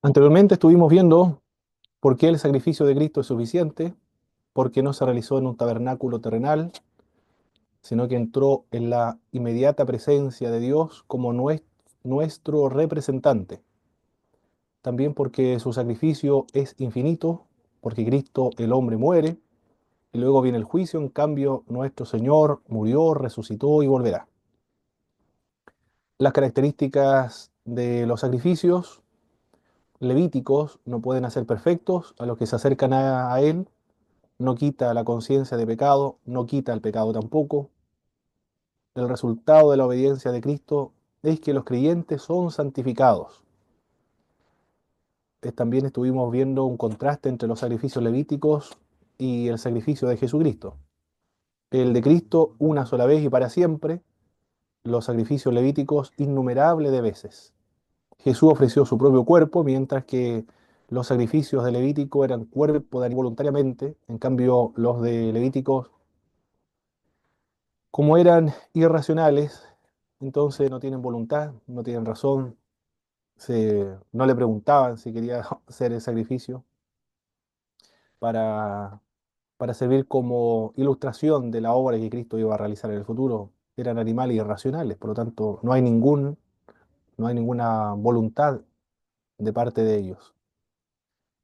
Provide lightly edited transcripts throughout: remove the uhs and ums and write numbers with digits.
Anteriormente estuvimos viendo por qué el sacrificio de Cristo es suficiente, porque no se realizó en un tabernáculo terrenal, sino que entró en la inmediata presencia de Dios como nuestro representante. También porque su sacrificio es infinito, porque Cristo el hombre muere y luego viene el juicio, en cambio nuestro Señor murió, resucitó y volverá. Las características de los sacrificios levíticos no pueden hacer perfectos a los que se acercan a Él, no quita la conciencia de pecado, no quita el pecado tampoco. El resultado de la obediencia de Cristo es que los creyentes son santificados. También estuvimos viendo un contraste entre los sacrificios levíticos y el sacrificio de Jesucristo. El de Cristo una sola vez y para siempre, los sacrificios levíticos innumerables de veces. Jesús ofreció su propio cuerpo, mientras que los sacrificios de Levítico eran cuerpo de voluntariamente, en cambio los de Levíticos, como eran irracionales, entonces no tienen voluntad, no tienen razón, no le preguntaban si quería hacer el sacrificio para, para servir como ilustración de la obra que Cristo iba a realizar en el futuro. Eran animales irracionales, por lo tanto no hay ninguna voluntad de parte de ellos.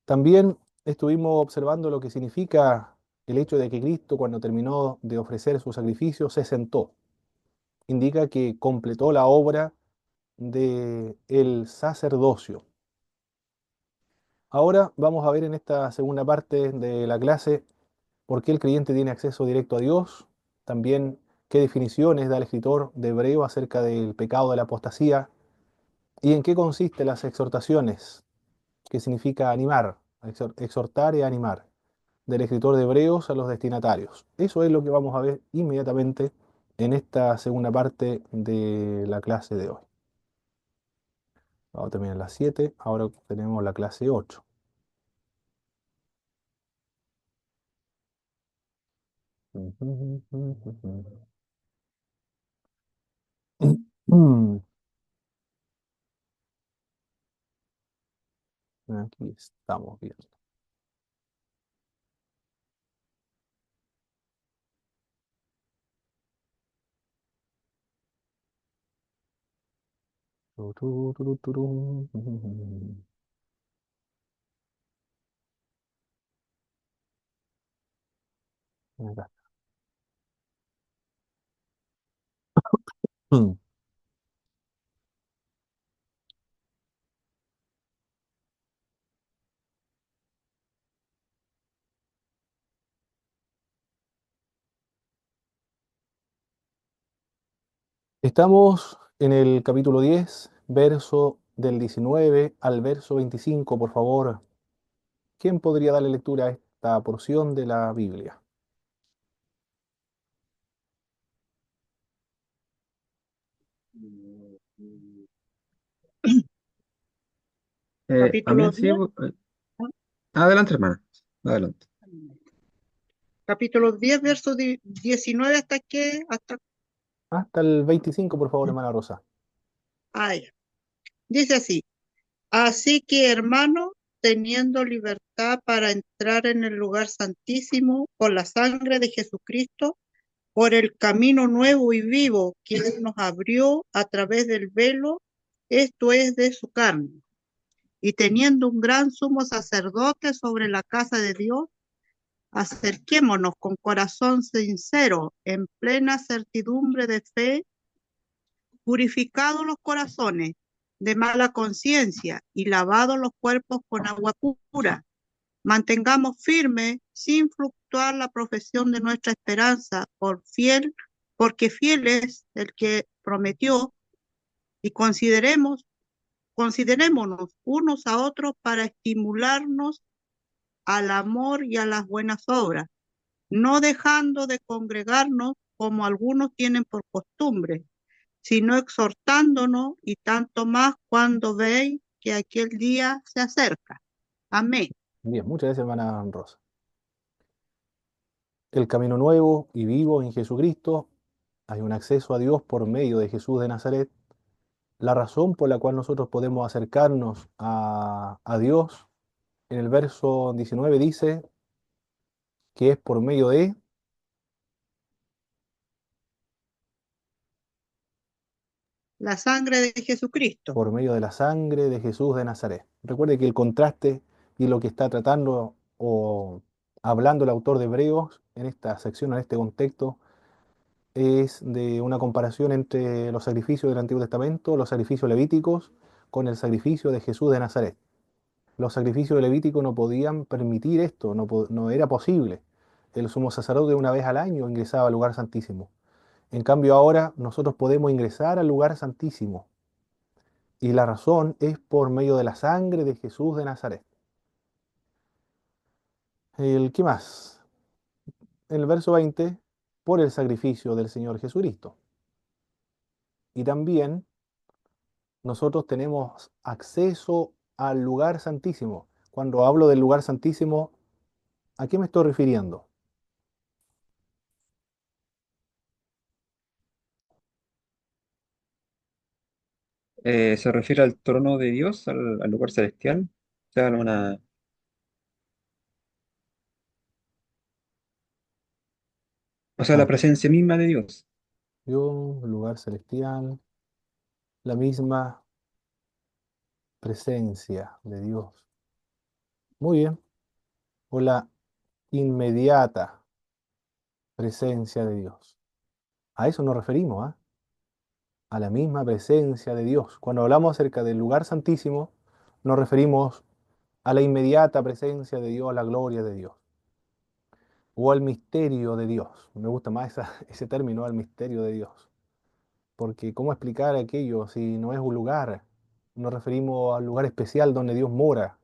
También estuvimos observando lo que significa el hecho de que Cristo, cuando terminó de ofrecer su sacrificio, se sentó. Indica que completó la obra del sacerdocio. Ahora vamos a ver en esta segunda parte de la clase por qué el creyente tiene acceso directo a Dios, también qué definiciones da el escritor de Hebreo acerca del pecado de la apostasía y en qué consisten las exhortaciones, que significa animar, exhortar y animar, del escritor de Hebreos a los destinatarios. Eso es lo que vamos a ver inmediatamente en esta segunda parte de la clase de hoy. Vamos a terminar las 7, ahora tenemos la clase 8. Aquí estamos viendo. Acá. Estamos en el capítulo 10, verso del 19 al verso 25, por favor. ¿Quién podría darle lectura a esta porción de la Biblia? Capítulo Amén, sí. 10, Adelante, hermana. Adelante. capítulo 10, verso 19, ¿hasta qué? Hasta, Hasta el 25, por favor, hermana Rosa. ya. Dice así, así que hermano, teniendo libertad para entrar en el lugar santísimo por la sangre de Jesucristo, por el camino nuevo y vivo que Él nos abrió a través del velo, esto es de su carne, y teniendo un gran sumo sacerdote sobre la casa de Dios, acerquémonos con corazón sincero, en plena certidumbre de fe, purificados los corazones de mala conciencia y lavados los cuerpos con agua pura. Mantengamos firme, sin fluctuar, la profesión de nuestra esperanza, porque fiel es el que prometió, y considerémonos unos a otros para estimularnos al amor y a las buenas obras, no dejando de congregarnos como algunos tienen por costumbre, sino exhortándonos, y tanto más cuando veis que aquel día se acerca. Amén. Bien, muchas gracias, hermana Rosa. El camino nuevo y vivo en Jesucristo. Hay un acceso a Dios por medio de Jesús de Nazaret. La razón por la cual nosotros podemos acercarnos a Dios, en el verso 19 dice que es La sangre de Jesucristo. por medio de la sangre de Jesús de Nazaret. Recuerde que el contraste y lo que está tratando o hablando el autor de Hebreos en esta sección, en este contexto, es de una comparación entre los sacrificios del Antiguo Testamento, los sacrificios levíticos, con el sacrificio de Jesús de Nazaret. Los sacrificios levíticos no podían permitir esto, no era posible. El sumo sacerdote una vez al año ingresaba al lugar santísimo. En cambio ahora nosotros podemos ingresar al lugar santísimo. Y la razón es por medio de la sangre de Jesús de Nazaret. ¿Qué más? En el verso 20, por el sacrificio del Señor Jesucristo. Y también nosotros tenemos acceso al lugar santísimo. Cuando hablo del lugar santísimo, ¿a qué me estoy refiriendo? ¿Se refiere al trono de Dios, al lugar celestial? O sea, o sea, la No, presencia misma de Dios. yo, lugar celestial, la misma presencia de Dios. Muy bien. O la inmediata presencia de Dios. A eso nos referimos, ¿ah? A la misma presencia de Dios. Cuando hablamos acerca del lugar santísimo, nos referimos a la inmediata presencia de Dios, a la gloria de Dios, o al misterio de Dios. Me gusta más ese término, al misterio de Dios, porque ¿cómo explicar aquello si no es un lugar? Nos referimos al lugar especial donde Dios mora,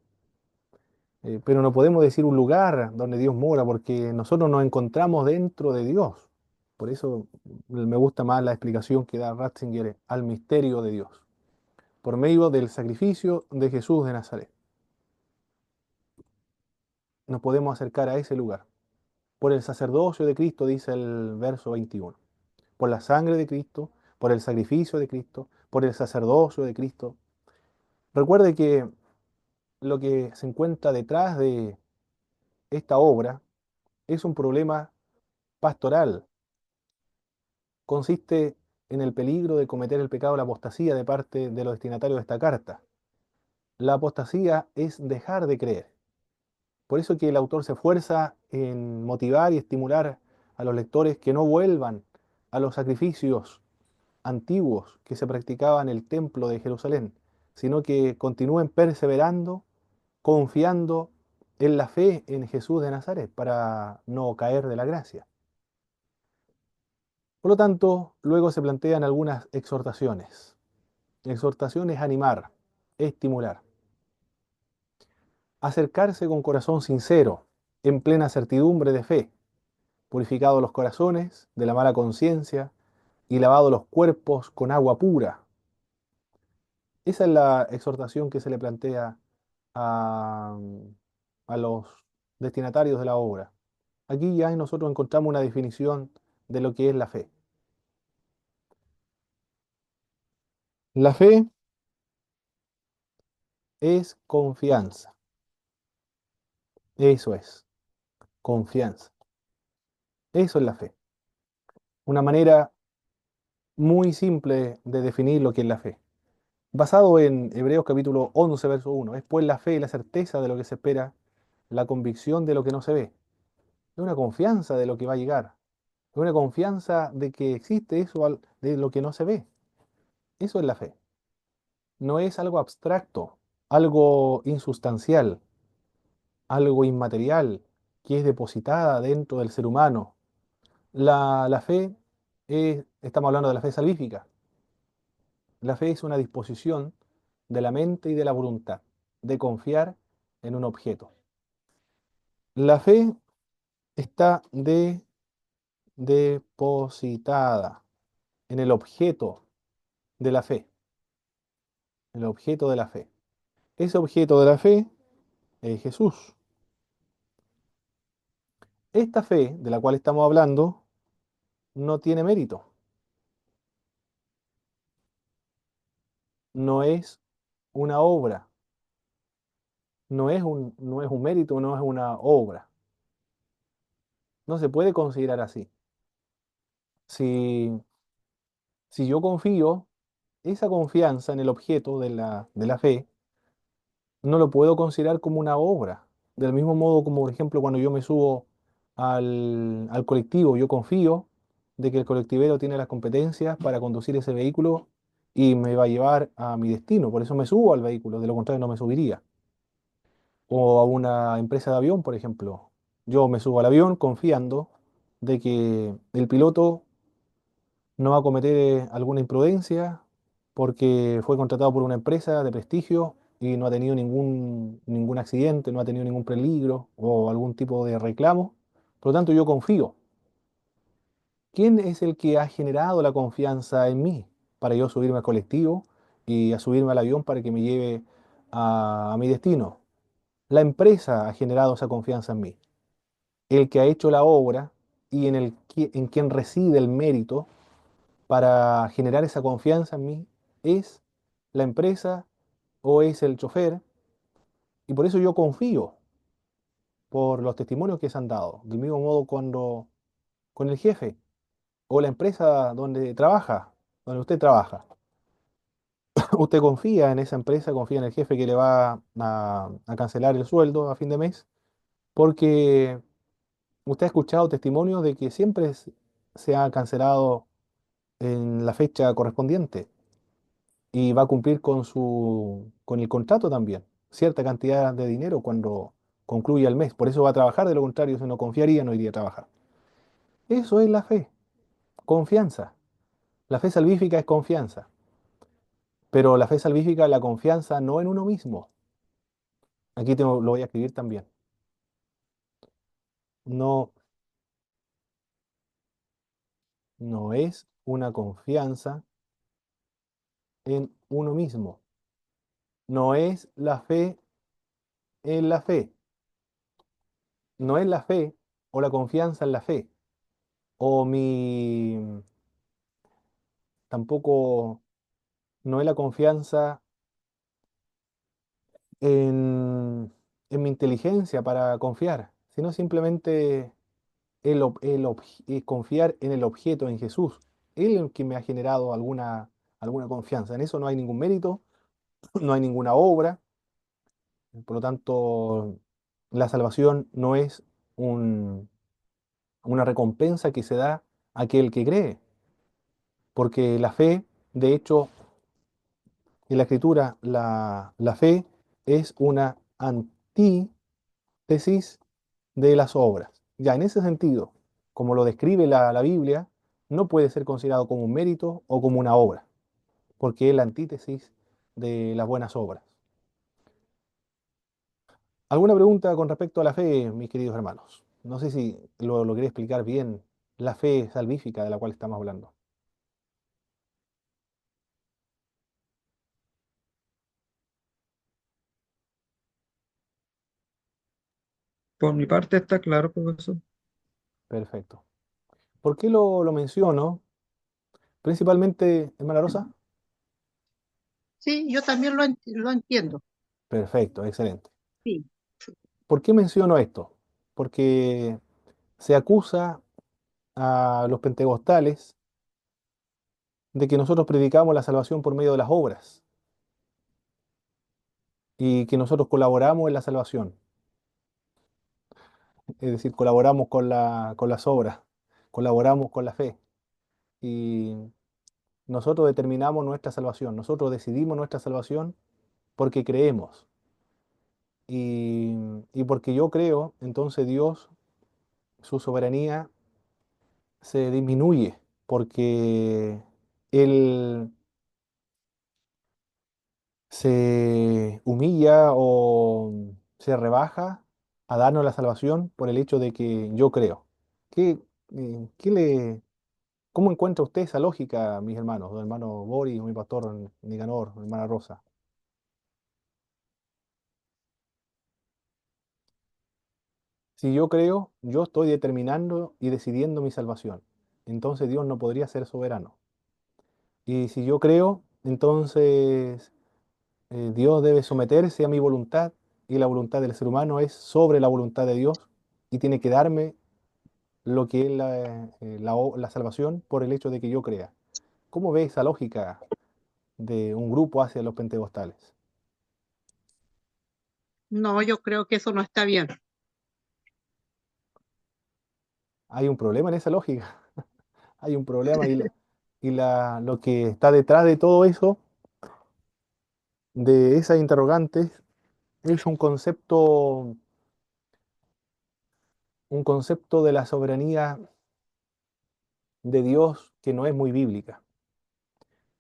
pero no podemos decir un lugar donde Dios mora, porque nosotros nos encontramos dentro de Dios. Por eso me gusta más la explicación que da Ratzinger al misterio de Dios, por medio del sacrificio de Jesús de Nazaret. Nos podemos acercar a ese lugar. Por el sacerdocio de Cristo, dice el verso 21. Por la sangre de Cristo, por el sacrificio de Cristo, por el sacerdocio de Cristo. Recuerde que lo que se encuentra detrás de esta obra es un problema pastoral. Consiste en el peligro de cometer el pecado de la apostasía de parte de los destinatarios de esta carta. La apostasía es dejar de creer. Por eso que el autor se esfuerza en motivar y estimular a los lectores que no vuelvan a los sacrificios antiguos que se practicaban en el templo de Jerusalén, sino que continúen perseverando, confiando en la fe en Jesús de Nazaret para no caer de la gracia. Por lo tanto, luego se plantean algunas exhortaciones. Exhortaciones a animar, estimular, acercarse con corazón sincero, en plena certidumbre de fe, purificados los corazones de la mala conciencia y lavados los cuerpos con agua pura. Esa es la exhortación que se le plantea a, a los destinatarios de la obra. Aquí ya nosotros encontramos una definición de lo que es la fe. La fe es confianza. Eso es, confianza. Eso es la fe. Una manera muy simple de definir lo que es la fe. Basado en Hebreos capítulo 11, verso 1. Es pues la fe y la certeza de lo que se espera, la convicción de lo que no se ve. Es una confianza de lo que va a llegar. Es una confianza de que existe eso de lo que no se ve. Eso es la fe. No es algo abstracto, algo insustancial, algo inmaterial que es depositada dentro del ser humano. La fe estamos hablando de la fe salvífica. La fe es una disposición de la mente y de la voluntad de confiar en un objeto. La fe está depositada en el objeto de la fe, el objeto de la fe. Ese objeto de la fe es Jesús. Esta fe de la cual estamos hablando no tiene mérito. no es una obra, no es un mérito, no es una obra. No se puede considerar así. Si, si yo confío, esa confianza en el objeto de la fe, no lo puedo considerar como una obra. Del mismo modo como, por ejemplo, cuando yo me subo al colectivo, yo confío de que el colectivero tiene las competencias para conducir ese vehículo y me va a llevar a mi destino. Por eso me subo al vehículo, de lo contrario no me subiría. O a una empresa de avión, por ejemplo. Yo me subo al avión confiando de que el piloto no va a cometer alguna imprudencia porque fue contratado por una empresa de prestigio y no ha tenido ningún accidente, no ha tenido ningún peligro o algún tipo de reclamo. Por lo tanto, yo confío. ¿Quién es el que ha generado la confianza en mí para yo subirme al colectivo y a subirme al avión para que me lleve a mi destino? La empresa ha generado esa confianza en mí. El que ha hecho la obra y en quien reside el mérito para generar esa confianza en mí es la empresa o es el chofer, y por eso yo confío por los testimonios que se han dado. Del mismo modo cuando con el jefe o la empresa donde usted trabaja, usted confía en esa empresa, confía en el jefe que le va a cancelar el sueldo a fin de mes, porque usted ha escuchado testimonios de que siempre se ha cancelado en la fecha correspondiente y va a cumplir con el contrato también, cierta cantidad de dinero cuando concluya el mes. Por eso va a trabajar, de lo contrario, si no confiaría, no iría a trabajar. Eso es la fe, confianza. La fe salvífica es confianza, pero la fe salvífica es la confianza no en uno mismo. Aquí lo voy a escribir también. No, no es una confianza en uno mismo. No es la fe en la fe. No es la fe o la confianza en la fe. O tampoco no es la confianza en mi inteligencia para confiar, sino simplemente confiar en el objeto, en Jesús. Él es el que me ha generado alguna confianza. En eso no hay ningún mérito, no hay ninguna obra. Por lo tanto, la salvación no es un- una recompensa que se da a aquel que cree, porque la fe, de hecho, en la Escritura, la fe es una antítesis de las obras. Ya en ese sentido, como lo describe la Biblia, no puede ser considerado como un mérito o como una obra, porque es la antítesis de las buenas obras. ¿Alguna pregunta con respecto a la fe, mis queridos hermanos? No sé si lo logré explicar bien, la fe salvífica de la cual estamos hablando. Por mi parte está claro, profesor. Perfecto. ¿Por qué lo menciono? Principalmente, hermana Rosa. Sí, yo también lo entiendo. Perfecto, excelente. Sí, ¿Por qué menciono esto? Porque se acusa a los pentecostales de que nosotros predicamos la salvación por medio de las obras y que nosotros colaboramos en la salvación, es decir, colaboramos con las obras, colaboramos con la fe y nosotros determinamos nuestra salvación, nosotros decidimos nuestra salvación porque creemos y porque yo creo, entonces Dios, su soberanía se disminuye porque Él se humilla o se rebaja a darnos la salvación por el hecho de que yo creo. ¿Qué, qué le, cómo encuentra usted esa lógica, mis hermanos, mi hermano Boris, mi pastor Nicanor, mi hermana Rosa? Si yo creo, yo estoy determinando y decidiendo mi salvación. Entonces Dios no podría ser soberano. Y si yo creo, Entonces, Dios debe someterse a mi voluntad y la voluntad del ser humano es sobre la voluntad de Dios y tiene que darme lo que es la salvación por el hecho de que yo crea. ¿Cómo ve esa lógica de un grupo hacia los pentecostales? No, yo creo que eso no está bien. Hay un problema en esa lógica, hay un problema lo que está detrás de todo eso, de esas interrogantes, es un concepto de la soberanía de Dios que no es muy bíblica.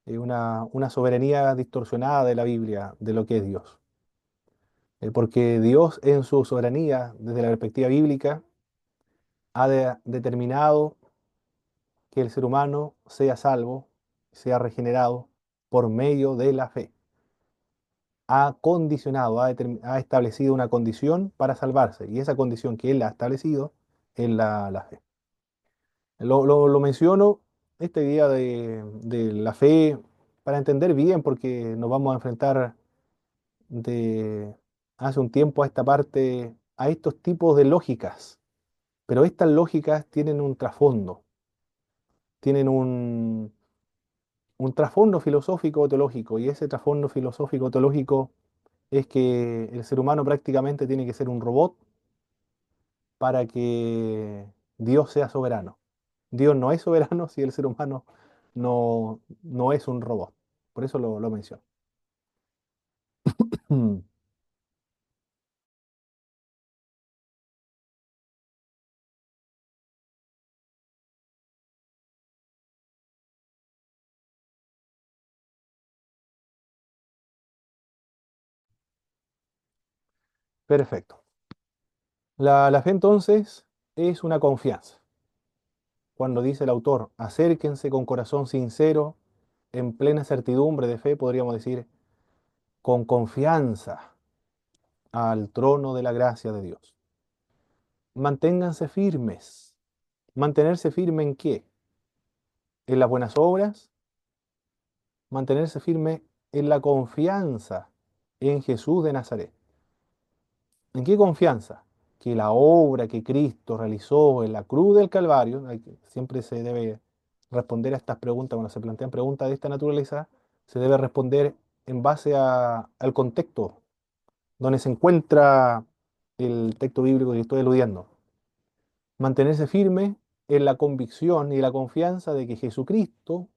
Es una soberanía distorsionada de la Biblia, de lo que es Dios. Porque Dios en su soberanía, desde la perspectiva bíblica, ha determinado que el ser humano sea salvo, sea regenerado por medio de la fe. Ha condicionado, ha establecido una condición para salvarse, y esa condición que Él ha establecido es la fe. Lo menciono este día de la fe para entender bien, porque nos vamos a enfrentar de hace un tiempo a esta parte, a estos tipos de lógicas, pero estas lógicas tienen un trasfondo, tienen un trasfondo filosófico teológico, y ese trasfondo filosófico teológico es que el ser humano prácticamente tiene que ser un robot para que Dios sea soberano. Dios no es soberano si el ser humano no es un robot. Por eso lo menciono. Perfecto. La fe entonces es una confianza. Cuando dice el autor, acérquense con corazón sincero, en plena certidumbre de fe, podríamos decir, con confianza al trono de la gracia de Dios. Manténganse firmes. ¿Mantenerse firme en qué? En las buenas obras, mantenerse firme en la confianza en Jesús de Nazaret. ¿En qué confianza? Que la obra que Cristo realizó en la cruz del Calvario, siempre se debe responder a estas preguntas, cuando se plantean preguntas de esta naturaleza, se debe responder en base al contexto donde se encuentra el texto bíblico que estoy eludiendo. Mantenerse firme en la convicción y la confianza de que Jesucristo,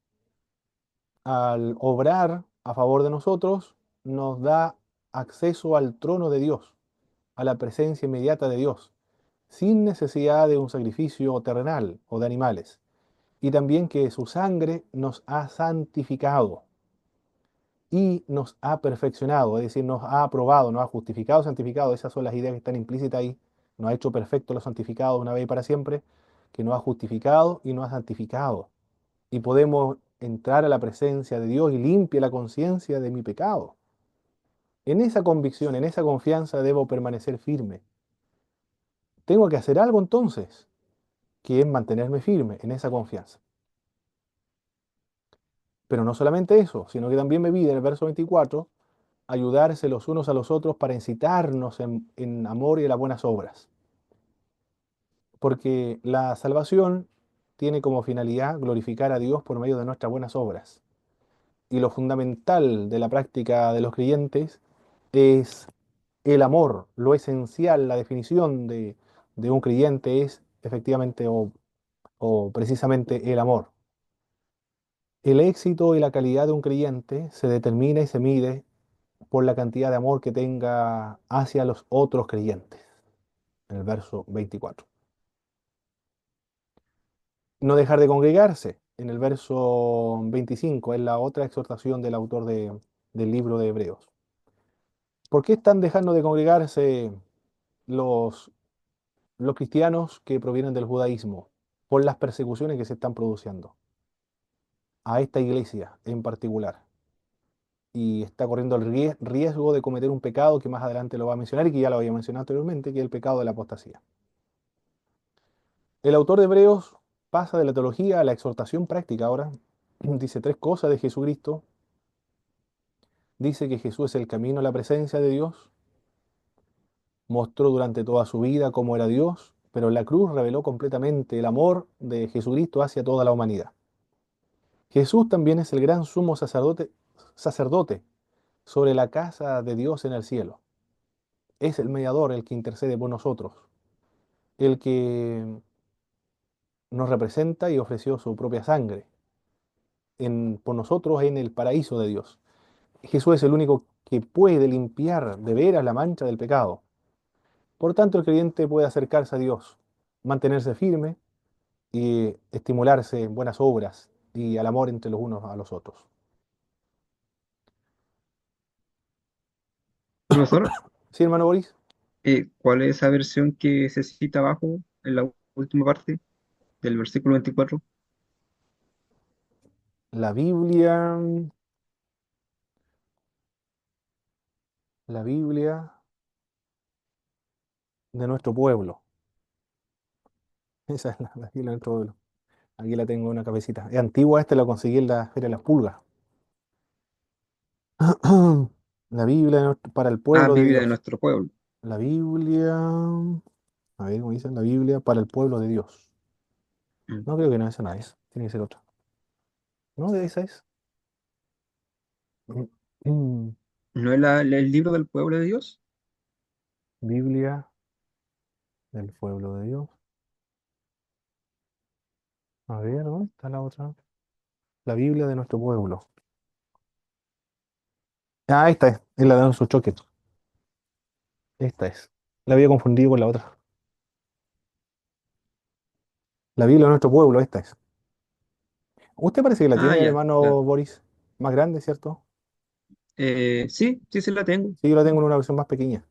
al obrar a favor de nosotros, nos da acceso al trono de Dios, a la presencia inmediata de Dios, sin necesidad de un sacrificio terrenal o de animales. Y también que su sangre nos ha santificado y nos ha perfeccionado, es decir, nos ha aprobado, nos ha justificado, santificado. Esas son las ideas que están implícitas ahí. Nos ha hecho perfectos los santificados una vez y para siempre, que nos ha justificado y nos ha santificado. Y podemos entrar a la presencia de Dios y limpia la conciencia de mi pecado. En esa convicción, en esa confianza debo permanecer firme. Tengo que hacer algo entonces, que es mantenerme firme en esa confianza. Pero no solamente eso, sino que también me pide en el verso 24 ayudarse los unos a los otros para incitarnos en amor y en las buenas obras. Porque la salvación tiene como finalidad glorificar a Dios por medio de nuestras buenas obras. Y lo fundamental de la práctica de los creyentes es el amor, lo esencial, la definición de un creyente es efectivamente o precisamente el amor. El éxito y la calidad de un creyente se determina y se mide por la cantidad de amor que tenga hacia los otros creyentes, en el verso 24. No dejar de congregarse, en el verso 25, es la otra exhortación del autor del libro de Hebreos. ¿Por qué están dejando de congregarse los, los cristianos que provienen del judaísmo? Por las persecuciones que se están produciendo a esta iglesia en particular. Y está corriendo el riesgo de cometer un pecado que más adelante lo va a mencionar y que ya lo había mencionado anteriormente, que es el pecado de la apostasía. El autor de Hebreos pasa de la teología a la exhortación práctica ahora. Dice tres cosas de Jesucristo Dice que Jesús es el camino a la presencia de Dios, mostró durante toda su vida cómo era Dios, pero en la cruz reveló completamente el amor de Jesucristo hacia toda la humanidad. Jesús también es el gran sumo sacerdote sobre la casa de Dios en el cielo. Es el mediador, el que intercede por nosotros, el que nos representa y ofreció su propia sangre por nosotros en el paraíso de Dios. Jesús es el único que puede limpiar de veras la mancha del pecado. Por tanto, el creyente puede acercarse a Dios, mantenerse firme y estimularse en buenas obras y al amor entre los unos a los otros. Profesor, ¿Sí, hermano Boris? ¿cuál es esa versión que se cita abajo en la última parte del versículo 24? La Biblia, la Biblia de nuestro pueblo. Esa es la Biblia de nuestro pueblo. Aquí la tengo en una cabecita. Es antigua, esta la conseguí en la Feria de las Pulgas. La Biblia para el Ah, pueblo de Biblia de Dios. nuestro pueblo. La Biblia, a ver cómo dicen, la Biblia para el pueblo de Dios. Mm. No creo que no, esa no es. Tiene que ser otra. No, esa es. Mm, mm. ¿No es el libro del pueblo de Dios? Biblia del pueblo de Dios. A ver, ¿dónde está la otra? La Biblia de nuestro pueblo. Ah, esta es la de nuestro choque. Esta es. La había confundido con la otra. La Biblia de nuestro pueblo, esta es. Usted parece que la Ah, tiene, ya, ya. hermano Boris. Más grande, ¿cierto? Sí, sí, sí la tengo. Sí, yo la tengo en una versión más pequeña.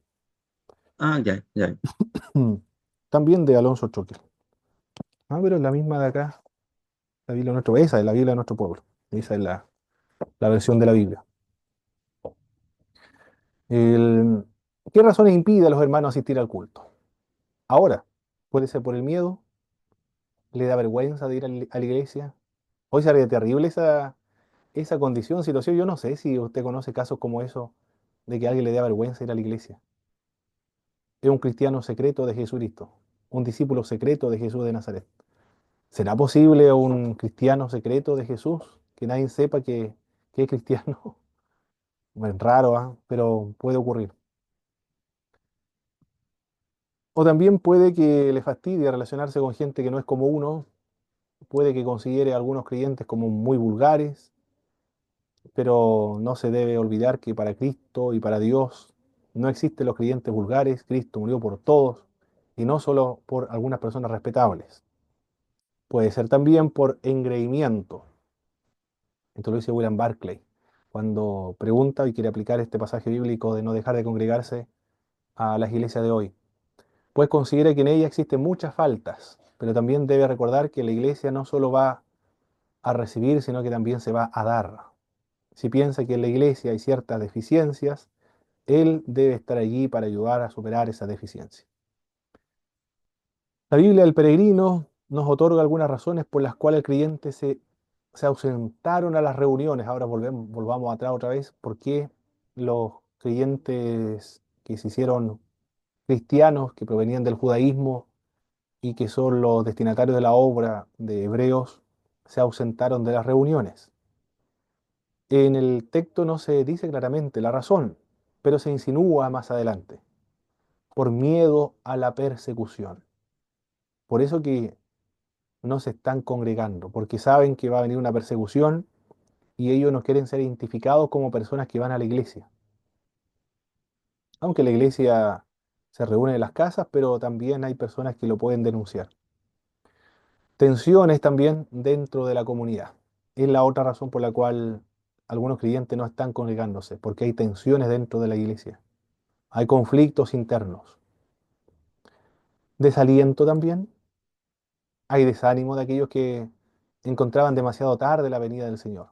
Ah, ya, ya. También de Alonso Choque. Ah, pero es la misma de acá. La Biblia de nuestro, esa es la Biblia de nuestro pueblo. Esa es la versión de la Biblia. El- ¿Qué razones impide a los hermanos asistir al culto? Ahora, puede ser por el miedo, le da vergüenza de ir a la iglesia. Hoy sería terrible esa condición, situación. Yo no sé si usted conoce casos como eso, de que a alguien le da vergüenza ir a la iglesia. Es un cristiano secreto de Jesucristo, un discípulo secreto de Jesús de Nazaret. ¿Será posible un cristiano secreto de Jesús? Que nadie sepa que es cristiano. Es raro, ¿ah? Pero puede ocurrir. O también puede que le fastidie relacionarse con gente que no es como uno, puede que considere a algunos creyentes como muy vulgares, pero no se debe olvidar que para Cristo y para Dios no existen los creyentes vulgares, Cristo murió por todos y no solo por algunas personas respetables. Puede ser también por engreimiento. Esto lo dice William Barclay cuando pregunta y quiere aplicar este pasaje bíblico de no dejar de congregarse a las iglesias de hoy. Pues considera que en ella existen muchas faltas, pero también debe recordar que la iglesia no solo va a recibir, sino que también se va a dar. Si piensa que en la iglesia hay ciertas deficiencias, él debe estar allí para ayudar a superar esas deficiencias. La Biblia del Peregrino nos otorga algunas razones por las cuales el creyente se ausentaron a las reuniones. Ahora volvamos atrás otra vez. ¿Por qué los creyentes que se hicieron cristianos, que provenían del judaísmo y que son los destinatarios de la obra de Hebreos, se ausentaron de las reuniones? En el texto no se dice claramente la razón, pero se insinúa más adelante, por miedo a la persecución. Por eso que no se están congregando, porque saben que va a venir una persecución y ellos no quieren ser identificados como personas que van a la iglesia. Aunque la iglesia se reúne en las casas, pero también hay personas que lo pueden denunciar. Tensiones también dentro de la comunidad. Es la otra razón por la cual algunos creyentes no están congregándose, porque hay tensiones dentro de la iglesia. Hay conflictos internos. Desaliento también. Hay desánimo de aquellos que encontraban demasiado tarde la venida del Señor.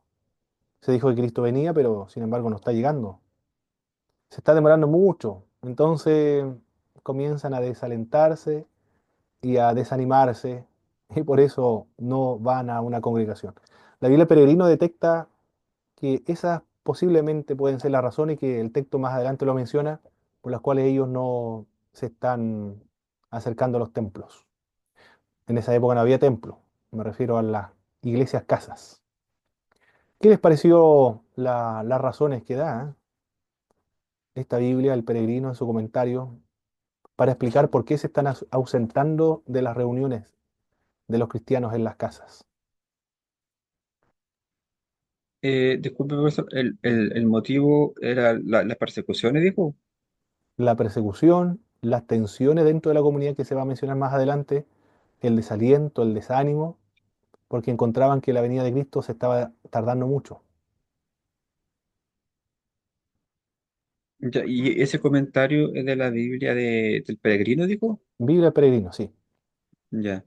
Se dijo que Cristo venía, pero sin embargo no está llegando. Se está demorando mucho. Entonces comienzan a desalentarse y a desanimarse y por eso no van a una congregación. La Biblia Peregrino detecta que esas posiblemente pueden ser las razones que el texto más adelante lo menciona, por las cuales ellos no se están acercando a los templos. En esa época no había templo, me refiero a las iglesias casas. ¿Qué les pareció las razones que da esta Biblia, el peregrino, en su comentario, para explicar por qué se están ausentando de las reuniones de los cristianos en las casas? Disculpe, profesor, el motivo era las persecuciones, dijo. La persecución, las tensiones dentro de la comunidad que se va a mencionar más adelante, el desaliento, el desánimo, porque encontraban que la venida de Cristo se estaba tardando mucho. Ya, y ese comentario es de la Biblia del peregrino, dijo. Biblia del peregrino, sí, Ya.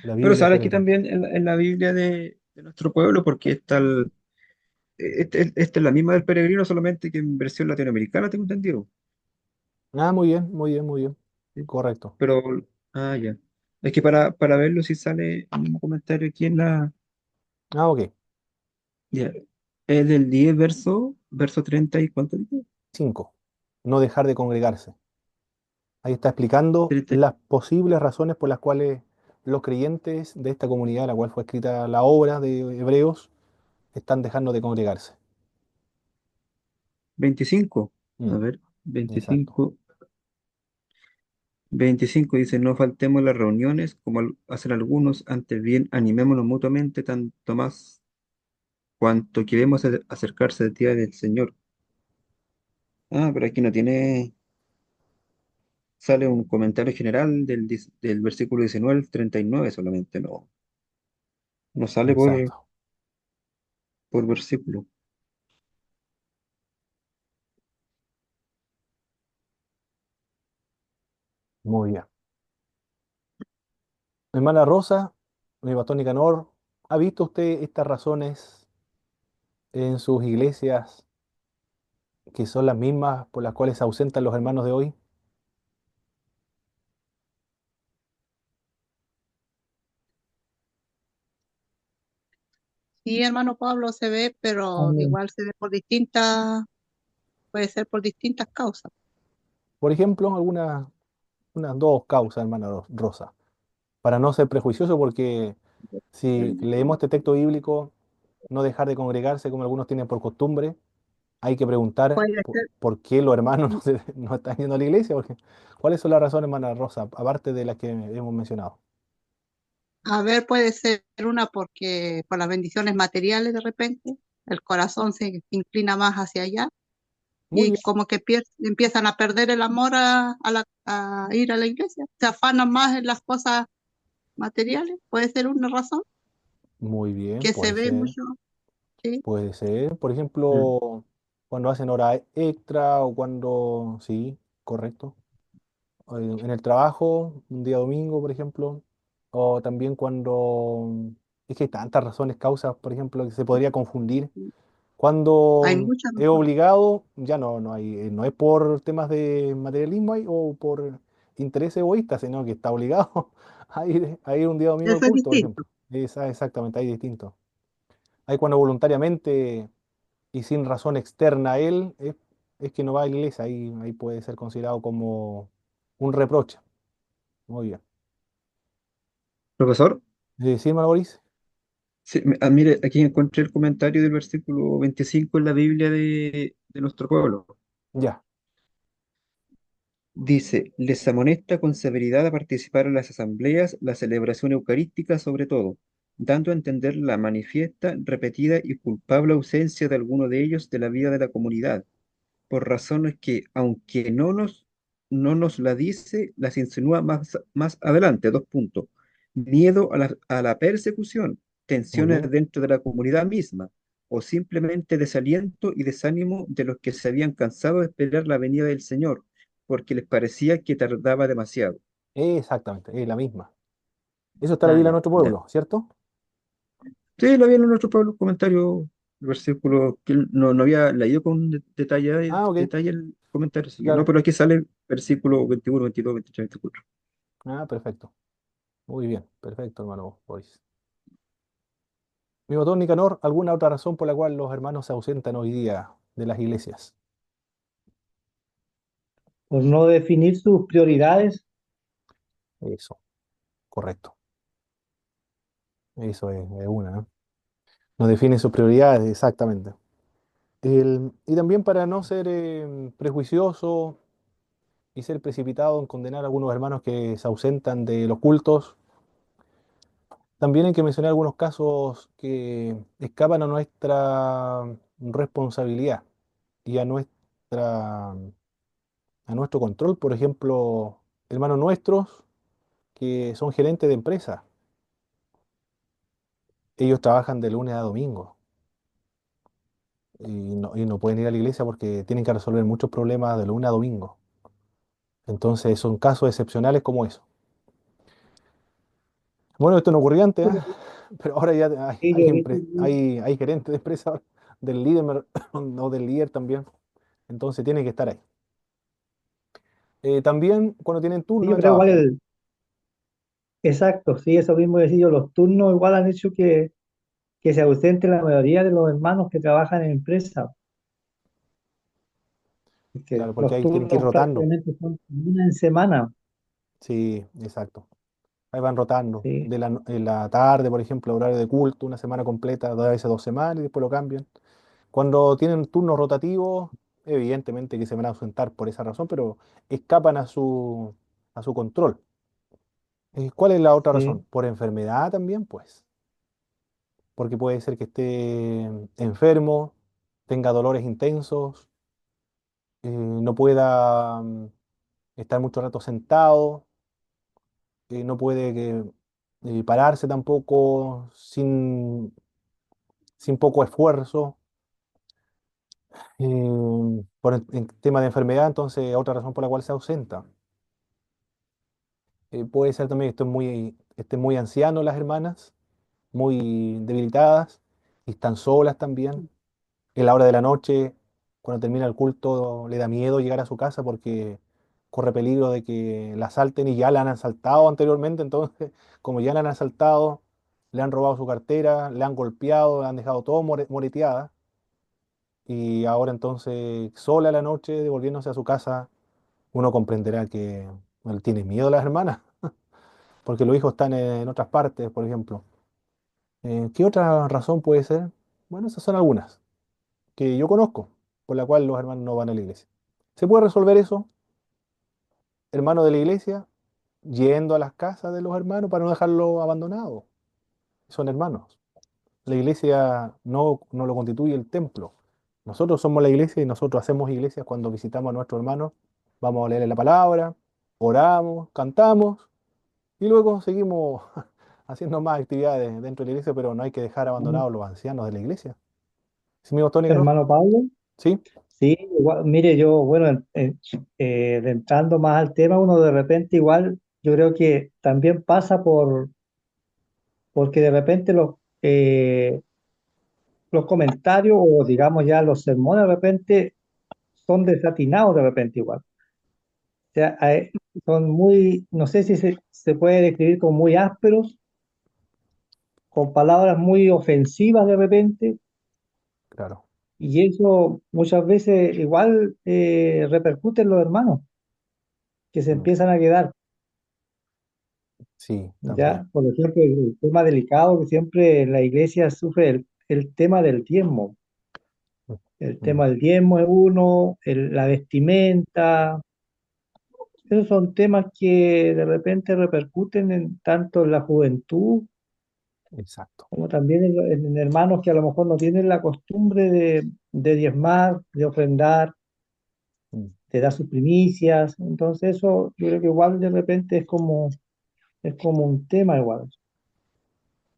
la Pero Biblia del sale aquí peregrino. también en la Biblia de nuestro pueblo, porque está esta es la misma del peregrino, solamente que en versión latinoamericana, tengo entendido. Ah, muy bien, muy bien, muy bien. ¿Sí? Correcto. Pero, ya. Es que para verlo si sale el mismo comentario aquí en la. Ah, ok. Ya. Es del 10 verso 30 y ¿cuánto dijo? 5. No dejar de congregarse. Ahí está explicando 30 las posibles razones por las cuales los creyentes de esta comunidad, a la cual fue escrita la obra de Hebreos, están dejando de congregarse. 25. A Mm, ver, exacto. 25 dice, no faltemos las reuniones como hacen algunos, antes bien animémonos mutuamente, tanto más cuanto queremos acercarse al día del Señor. Ah, pero aquí no tiene, sale un comentario general del versículo 19 al 39 solamente, no sale Exacto. por versículo. Muy bien. Hermana Rosa, mi pastor Nicanor, ¿ha visto usted estas razones en sus iglesias que son las mismas por las cuales se ausentan los hermanos de hoy? Sí, hermano Pablo, se ve, pero Mm. igual se ve por distintas, puede ser por distintas causas. Por ejemplo, unas dos causas, hermana Rosa, para no ser prejuicioso, porque si leemos este texto bíblico, no dejar de congregarse como algunos tienen por costumbre, hay que preguntar Puede ser, por qué los hermanos no están yendo a la iglesia, porque ¿cuáles son las razones, hermana Rosa, aparte de las que hemos mencionado? a ver, puede ser una porque por las bendiciones materiales de repente, el corazón se inclina más hacia allá Muy y bien, como que empiezan a perder el amor a ir a la iglesia, se afanan más en las cosas materiales, puede ser una razón muy bien, que se ve mucho, sí. puede ser. Por Mm. ejemplo, cuando hacen hora extra o cuando, sí, correcto. En el trabajo, un día domingo, por ejemplo, o también cuando, es que hay tantas razones, causas, por ejemplo, que se podría confundir. Hay Cuando muchas es razones. obligado, ya no hay, no es por temas de materialismo o por interés egoísta, sino que está obligado a ir un día domingo al Eso es culto, por distinto. ejemplo. Exactamente, hay distinto. Hay cuando voluntariamente y sin razón externa a él, es que no va a la iglesia, ahí puede ser considerado como un reproche. Muy bien. Profesor, ¿Sí, hermano Boris? sí, mire, aquí encontré el comentario del versículo 25 en la Biblia de nuestro pueblo. Ya, Dice, les amonesta con severidad a participar en las asambleas, la celebración eucarística sobre todo, dando a entender la manifiesta, repetida y culpable ausencia de alguno de ellos de la vida de la comunidad, por razones que, aunque no nos la dice, las insinúa más adelante, dos puntos. Miedo a la persecución, muy tensiones bien. dentro de la comunidad misma, o simplemente desaliento y desánimo de los que se habían cansado de esperar la venida del Señor, porque les parecía que tardaba demasiado. Exactamente, es la misma. Eso está en la Ah, Biblia de ya, nuestro ya. pueblo, ¿cierto? Sí, lo había en nuestro Pablo comentario, el versículo que él no había leído con Ah, ok, detalle el comentario, así que no, claro. pero aquí sale versículo 21, 22, 23, 24. Ah, perfecto. Muy bien, perfecto, hermano Boris. Mi pastor Nicanor, ¿alguna otra razón por la cual los hermanos se ausentan hoy día de las iglesias? Por no definir sus prioridades. Eso, correcto. Eso es una, ¿no? No definen sus prioridades, exactamente. Y también para no ser prejuicioso y ser precipitado en condenar a algunos hermanos que se ausentan de los cultos, también hay que mencionar algunos casos que escapan a nuestra responsabilidad y a nuestro control. Por ejemplo, hermanos nuestros que son gerentes de empresa. Ellos trabajan de lunes a domingo y no pueden ir a la iglesia porque tienen que resolver muchos problemas de lunes a domingo. Entonces son casos excepcionales como eso. Bueno, esto no ocurría antes, ¿eh? Pero ahora ya Sí, yo he visto, hay gerentes de empresa ahora, del líder o del líder también. Entonces tiene que estar ahí. También cuando tienen sí, turno yo de creo igual trabajo. exacto, sí, eso mismo decía yo, los turnos igual han hecho que se ausente la mayoría de los hermanos que trabajan en empresas, porque Claro, porque los ahí tienen que ir turnos rotando. prácticamente son una en semana, Sí, exacto. Ahí van rotando. sí, En la tarde, por ejemplo, horario de culto, una semana completa, a veces 2 semanas y después lo cambian. Cuando tienen turnos rotativos, evidentemente que se van a ausentar por esa razón, pero escapan a su control. ¿Cuál es la otra razón? sí, Por enfermedad también, pues. Porque puede ser que esté enfermo, tenga dolores intensos, no pueda estar mucho rato sentado, no puede pararse tampoco sin poco esfuerzo. Por el tema de enfermedad, entonces otra razón por la cual se ausenta. Puede ser también que estén muy ancianos las hermanas, muy debilitadas, y están solas también. En la hora de la noche, cuando termina el culto, le da miedo llegar a su casa porque corre peligro de que la asalten y ya la han asaltado anteriormente. Entonces, como ya la han asaltado, le han robado su cartera, le han golpeado, le han dejado todo moreteada. Y ahora entonces, sola a la noche, devolviéndose a su casa, uno comprenderá que él tiene miedo a las hermanas, porque los hijos están en otras partes, por ejemplo. ¿Qué otra razón puede ser? Bueno, esas son algunas que yo conozco, por la cual los hermanos no van a la iglesia. ¿Se puede resolver eso, hermanos de la iglesia, yendo a las casas de los hermanos para no dejarlos abandonados? Son hermanos. La iglesia no lo constituye el templo. Nosotros somos la iglesia y nosotros hacemos iglesias cuando visitamos a nuestros hermanos. Vamos a leerle la palabra, oramos, cantamos y luego seguimos haciendo más actividades dentro de la iglesia, pero no hay que dejar ¿no? abandonados los ancianos de la iglesia. ¿Sí, mi pastor Nicanor? Hermano Pablo, Sí, sí, mire, yo, bueno, entrando más al tema, uno de repente igual, yo creo que también pasa porque de repente los comentarios o digamos ya los sermones de repente son desatinados de repente igual. O sea, son muy, no sé si se puede describir como muy ásperos, con palabras muy ofensivas de repente, claro. y eso muchas veces igual repercute en los hermanos, que se Mm, empiezan a quedar. sí, también. Ya, por ejemplo, el tema delicado que siempre la iglesia sufre, el tema del diezmo. El Mm, tema del diezmo es uno, la vestimenta. Esos son temas que de repente repercuten en tanto en la juventud exacto. como también en hermanos que a lo mejor no tienen la costumbre de diezmar, de ofrendar, Mm, de dar sus primicias. Entonces eso yo creo que igual de repente es como un tema igual.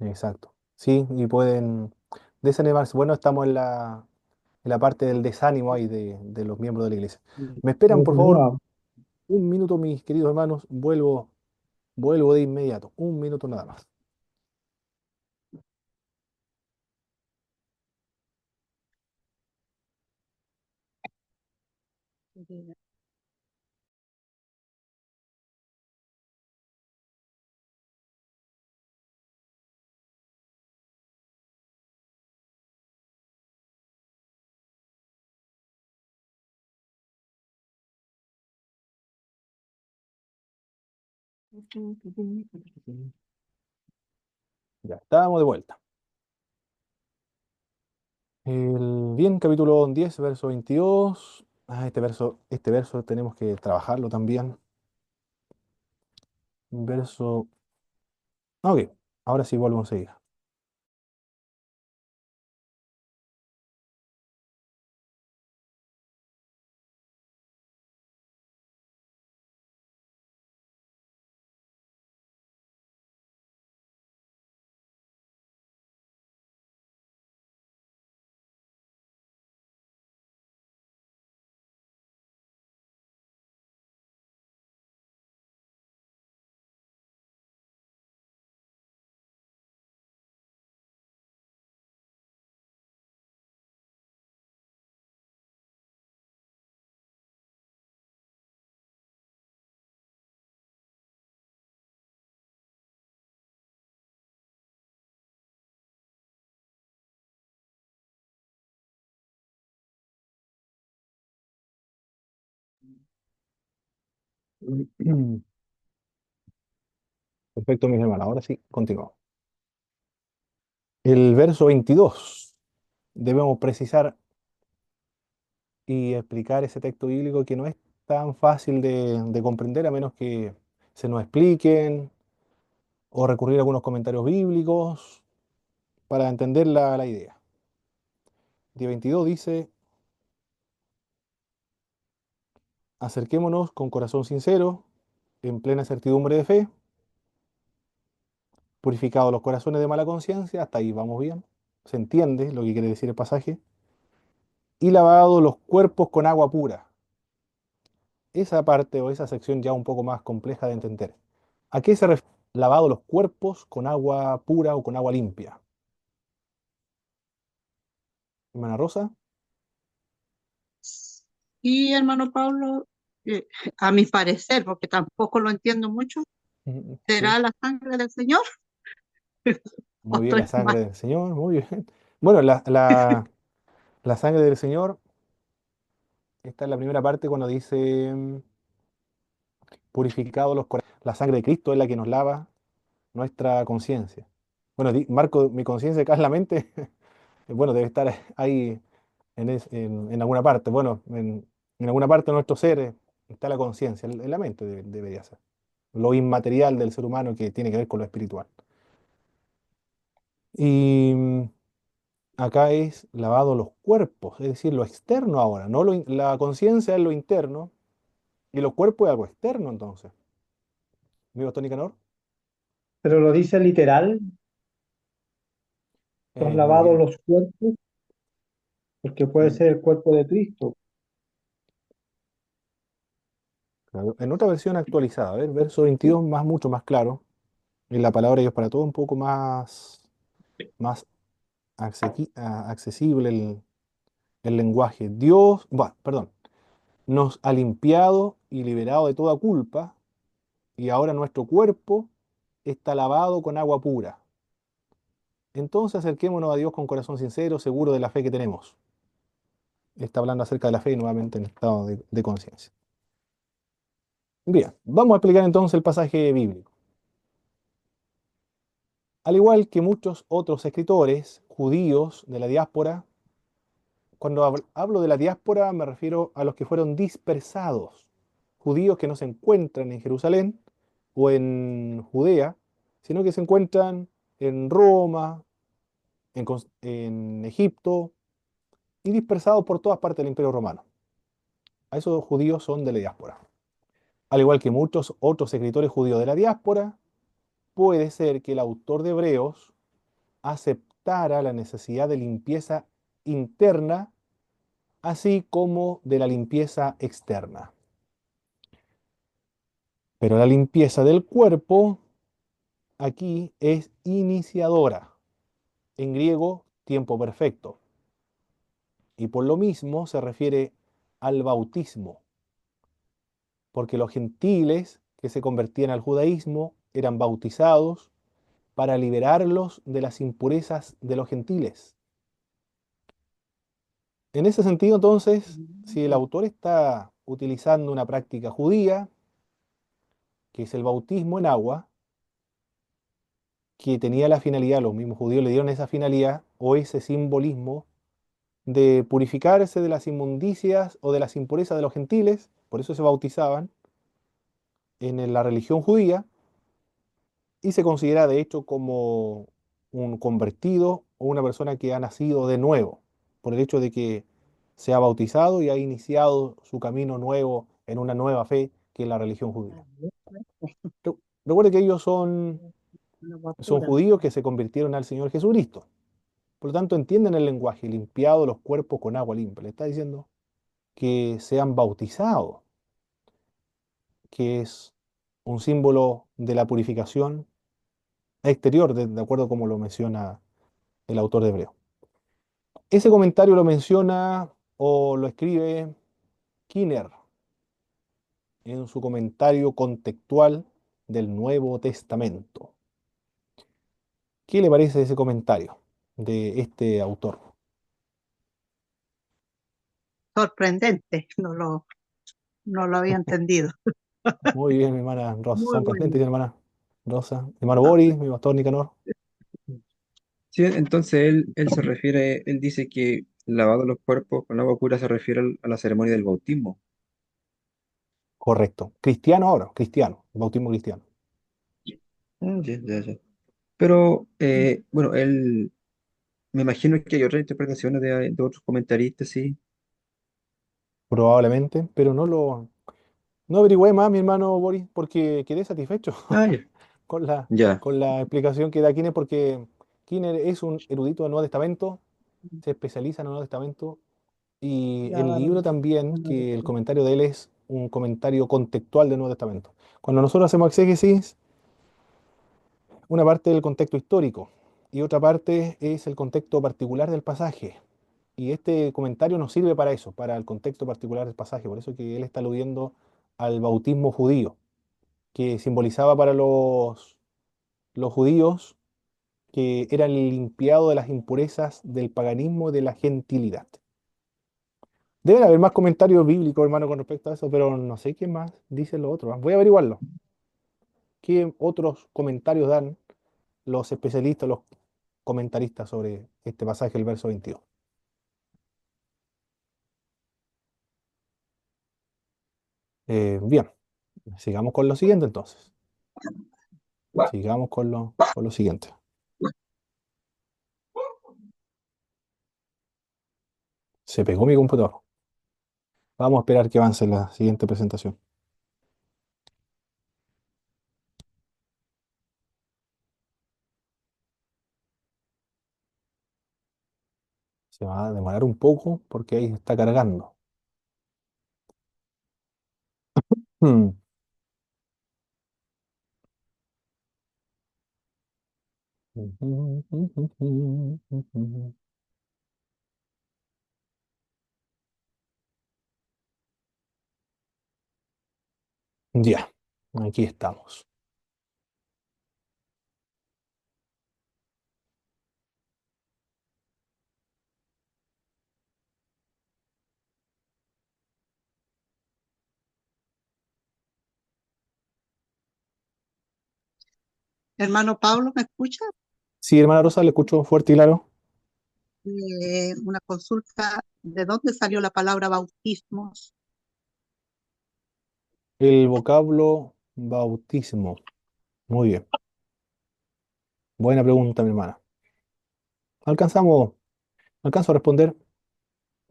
exacto. Sí, y pueden desanimarse. Bueno, estamos en la parte del desánimo ahí de los miembros de la iglesia. ¿Me esperan, por favor, Desanimado. un minuto, mis queridos hermanos? Vuelvo de inmediato. Un minuto nada más. Ya, estábamos de vuelta. Bien, capítulo 10, verso 22. Este verso tenemos que trabajarlo también. Verso. Ok, ahora sí volvemos a seguir. Perfecto, mis hermanos. Ahora sí, continuamos. El verso 22. Debemos precisar y explicar ese texto bíblico que no es tan fácil de comprender a menos que se nos expliquen o recurrir a algunos comentarios bíblicos para entender la idea. Día 22 dice, acerquémonos con corazón sincero, en plena certidumbre de fe, purificados los corazones de mala conciencia, hasta ahí vamos bien, se entiende lo que quiere decir el pasaje, y lavados los cuerpos con agua pura. Esa parte o esa sección ya un poco más compleja de entender. ¿A qué se refiere lavado los cuerpos con agua pura o con agua limpia? Hermana Rosa. Y hermano Pablo, eh, a mi parecer, porque tampoco lo entiendo mucho, Sí, ¿será la sangre del Señor? ¿O muy bien, la estoy mal? sangre del Señor, muy bien. Bueno, la sangre del Señor, está en la primera parte cuando dice purificado los corazones. La sangre de Cristo es la que nos lava nuestra conciencia. Bueno, Marco, mi conciencia acá en la mente, bueno, debe estar ahí en alguna parte. Bueno, en alguna parte de nuestro ser está la conciencia, en la mente debería ser. Lo inmaterial del ser humano que tiene que ver con lo espiritual. Y acá es lavado los cuerpos, es decir, lo externo ahora, no la conciencia es lo interno y los cuerpos es algo externo entonces. ¿Amigo Tony Canor? Pero lo dice literal, son Muy lavados bien. los cuerpos, porque puede En, ser el cuerpo de Cristo. claro, en otra versión actualizada, a ver, verso 22 mucho más claro, y la palabra de Dios para todo un poco más accesible el lenguaje. Dios, bueno, perdón, nos ha limpiado y liberado de toda culpa, y ahora nuestro cuerpo está lavado con agua pura. Entonces acerquémonos a Dios con corazón sincero, seguro de la fe que tenemos. Está hablando acerca de la fe nuevamente en estado de conciencia. Bien, vamos a explicar entonces el pasaje bíblico. Al igual que muchos otros escritores judíos de la diáspora, cuando hablo de la diáspora me refiero a los que fueron dispersados, judíos que no se encuentran en Jerusalén o en Judea, sino que se encuentran en Roma, en Egipto y dispersados por todas partes del Imperio Romano. A esos judíos son de la diáspora. Al igual que muchos otros escritores judíos de la diáspora, puede ser que el autor de Hebreos aceptara la necesidad de limpieza interna, así como de la limpieza externa. Pero la limpieza del cuerpo aquí es iniciadora, en griego tiempo perfecto, y por lo mismo se refiere al bautismo, porque los gentiles que se convertían al judaísmo eran bautizados para liberarlos de las impurezas de los gentiles. En ese sentido, entonces, si el autor está utilizando una práctica judía, que es el bautismo en agua, que tenía la finalidad, los mismos judíos le dieron esa finalidad o ese simbolismo de purificarse de las inmundicias o de las impurezas de los gentiles, por eso se bautizaban en la religión judía, y se considera de hecho como un convertido o una persona que ha nacido de nuevo, por el hecho de que se ha bautizado y ha iniciado su camino nuevo en una nueva fe que es la religión judía. Recuerde que ellos Una son guapura. judíos que se convirtieron al Señor Jesucristo. Por lo tanto, entienden el lenguaje, limpiado los cuerpos con agua limpia. Le está diciendo que sean bautizados, que es un símbolo de la purificación exterior, de acuerdo como lo menciona el autor de Hebreo. Ese comentario lo menciona o lo escribe Kinner en su comentario contextual del Nuevo Testamento. ¿Qué le parece ese comentario de este autor? Sorprendente, no lo había entendido. Muy bien, mi hermana Rosa. Muy Sorprendente, bueno. mi hermana Rosa. Mi hermano Boris, mi pastor Nicanor. Sí, entonces él se refiere, él dice que lavado los cuerpos con agua pura se refiere a la ceremonia del bautismo. Correcto. Cristiano ahora, cristiano, bautismo cristiano. Ya, ya, ya. Pero, bueno, él, me imagino que hay otras interpretaciones de otros comentaristas, sí. Probablemente, pero no averigüé más, mi hermano Boris, porque quedé satisfecho Ah, ya. con Ya. con la explicación que da Kinner, porque Kinner es un erudito del Nuevo Testamento, se especializa en el Nuevo Testamento, y el libro también, que el comentario de él es un comentario contextual del Nuevo Testamento. Cuando nosotros hacemos exégesis, una parte del contexto histórico y otra parte es el contexto particular del pasaje. Y este comentario nos sirve para eso, para el contexto particular del pasaje. Por eso que él está aludiendo al bautismo judío, que simbolizaba para los judíos que eran limpiados de las impurezas del paganismo y de la gentilidad. Deben haber más comentarios bíblicos, hermano, con respecto a eso, pero no sé qué más dicen los otros. Voy a averiguarlo. ¿Qué otros comentarios dan los especialistas, los comentaristas sobre este pasaje, el verso 22? Bien, sigamos con lo siguiente entonces. Sigamos con lo siguiente. Se pegó mi computador. Vamos a esperar que avance la siguiente presentación. Se va a demorar un poco porque ahí está cargando. Hmm. Ya, aquí estamos. Hermano Pablo, ¿me escucha? Sí, hermana Rosa, le escucho fuerte y claro. Una consulta, ¿de dónde salió la palabra bautismos? El vocablo bautismo. Muy bien. Buena pregunta, mi hermana. Alcanzamos, alcanzo a responder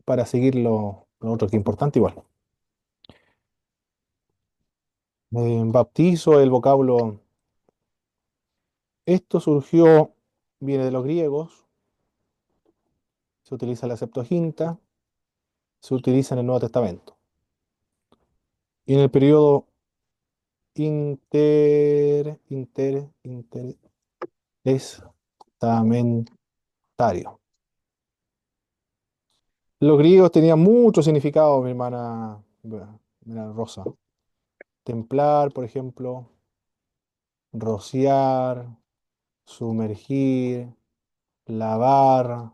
para seguir lo otro que es importante igual. Bautizo, el vocablo. Esto surgió, viene de los griegos, se utiliza en la Septuaginta, se utiliza en el Nuevo Testamento. Y en el periodo intertestamentario. Los griegos tenían mucho significado, mi hermana, Rosa. Templar, por ejemplo, rociar, sumergir, lavar,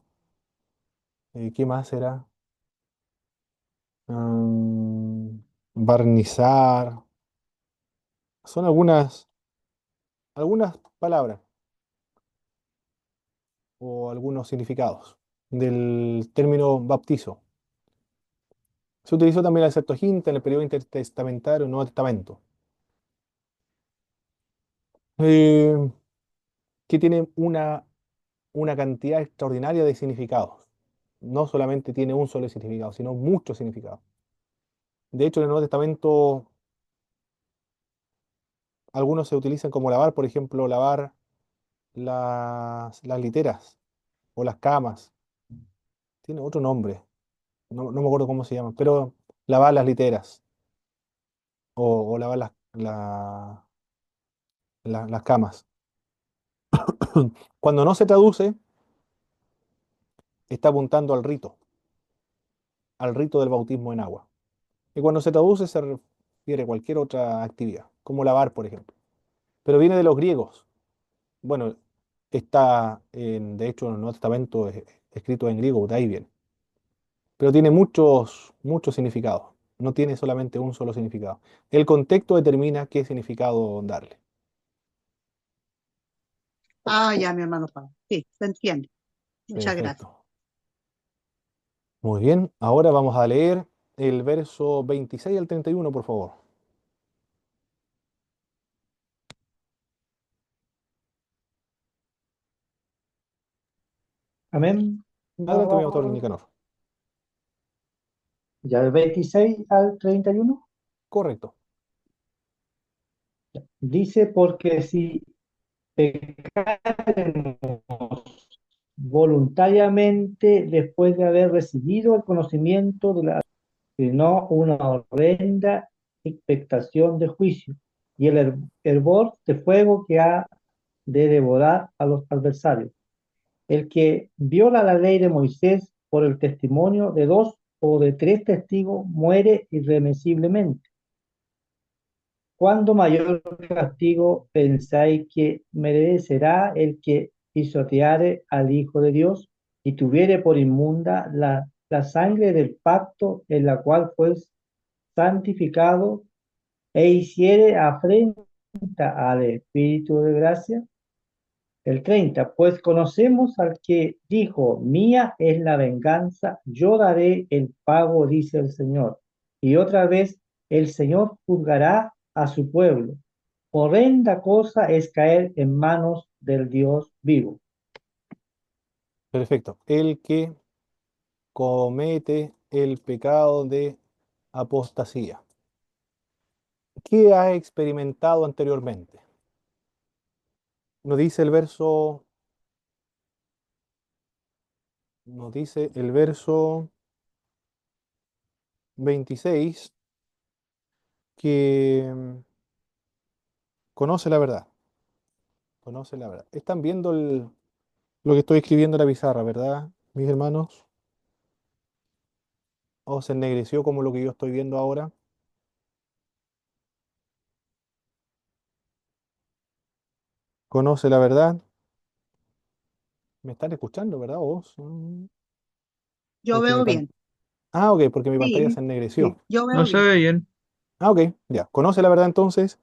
¿qué más era? Mm, barnizar, Son algunas palabras o algunos significados del término bautizo. Se utilizó también la Septuaginta en el periodo intertestamentario, Nuevo Testamento, eh, que tiene una cantidad extraordinaria de significados. No solamente tiene un solo significado, sino muchos significados. De hecho, en el Nuevo Testamento algunos se utilizan como lavar, por ejemplo, lavar las literas o las camas. Tiene otro nombre, no me acuerdo cómo se llama, pero lavar las literas o lavar las camas. Cuando no se traduce, está apuntando al rito del bautismo en agua. Y cuando se traduce se refiere a cualquier otra actividad, como lavar, por ejemplo. Pero viene de los griegos. Bueno, de hecho, en el Nuevo Testamento es escrito en griego, de ahí viene. Pero tiene muchos significados. No tiene solamente un solo significado. El contexto determina qué significado darle. Ah, ya, mi hermano Pablo. Sí, se entiende. Muchas gracias. Perfecto. Muy bien, ahora vamos a leer el verso 26 al 31, por favor. Amén. Adelante, mi autor Vamos Nicanor. ya del 26 al 31. Correcto. Dice, porque si pecaremos voluntariamente después de haber recibido el conocimiento de la, sino una horrenda expectación de juicio y el hervor de fuego que ha de devorar a los adversarios. El que viola la ley de Moisés por el testimonio de dos o de tres testigos muere irremisiblemente. ¿Cuándo mayor castigo pensáis que merecerá el que pisoteare al Hijo de Dios y tuviere por inmunda la sangre del pacto en la cual fue santificado e hiciere afrenta al Espíritu de gracia? El 30, pues conocemos al que dijo, mía es la venganza, yo daré el pago, dice el Señor. Y otra vez, el Señor juzgará a su pueblo. Horrenda cosa es caer en manos del Dios vivo. Perfecto. El que comete el pecado de apostasía. ¿Qué ha experimentado anteriormente? Nos dice el verso, nos dice el verso 26 que conoce la verdad. Conoce la verdad. Están viendo lo que estoy escribiendo en la pizarra, ¿verdad, mis hermanos? ¿O se ennegreció como lo que yo estoy viendo ahora? Conoce la verdad. ¿Me están escuchando, verdad? ¿Vos? Yo Porque veo bien. Ah, ok, porque mi pantalla se Sí, ennegreció. sí, yo No veo se bien. ve bien. Ah, ok, ya. Conoce la verdad entonces.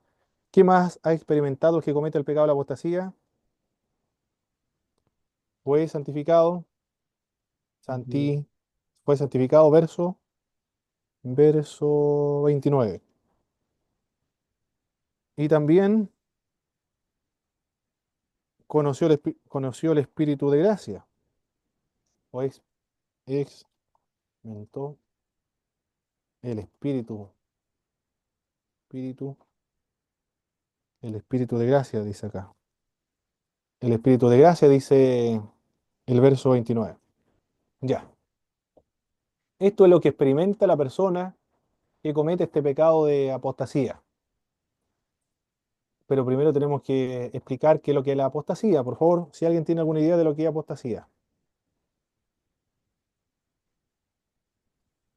¿Qué más ha experimentado el que comete el pecado de la apostasía? Fue santificado. Santi, fue santificado, verso 29. Y también conoció el Espíritu de gracia. O experimentó el Espíritu, el Espíritu de gracia, dice acá. El Espíritu de gracia, dice el verso 29. Ya. Esto es lo que experimenta la persona que comete este pecado de apostasía. Pero primero tenemos que explicar qué es lo que es la apostasía. Por favor, si alguien tiene alguna idea de lo que es apostasía.